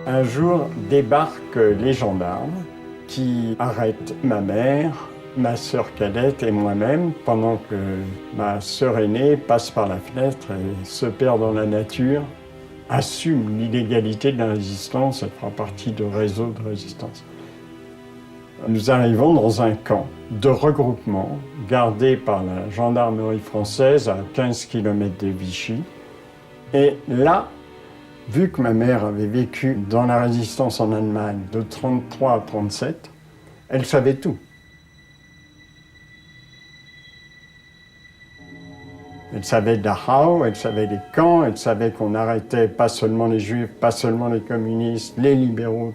Un jour débarquent les gendarmes qui arrêtent ma mère, ma sœur cadette et moi-même pendant que ma sœur aînée passe par la fenêtre et se perd dans la nature, assume l'illégalité de la résistance, elle fera partie de réseaux de résistance. Nous arrivons dans un camp de regroupement gardé par la gendarmerie française à 15 km de Vichy. Et là, vu que ma mère avait vécu dans la résistance en Allemagne de 1933 à 1937, elle savait tout. Elle savait Dachau, elle savait les camps, elle savait qu'on arrêtait pas seulement les juifs, pas seulement les communistes, les libéraux.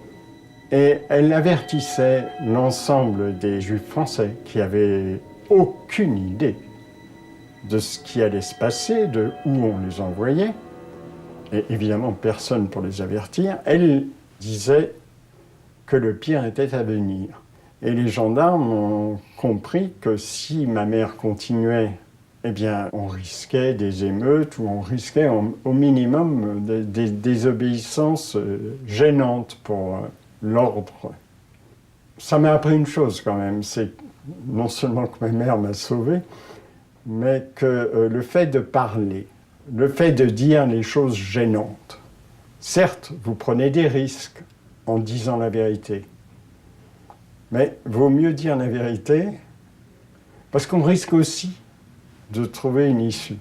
Et elle avertissait l'ensemble des juifs français qui avaient aucune idée de ce qui allait se passer, de où on les envoyait. Et évidemment, personne pour les avertir. Elle disait que le pire était à venir. Et les gendarmes ont compris que si ma mère continuait, eh bien, on risquait des émeutes ou on risquait au minimum des désobéissances gênantes pour l'ordre. Ça m'a appris une chose quand même, c'est non seulement que ma mère m'a sauvé, mais que le fait de parler, le fait de dire les choses gênantes, certes, vous prenez des risques en disant la vérité, mais vaut mieux dire la vérité parce qu'on risque aussi de trouver une issue.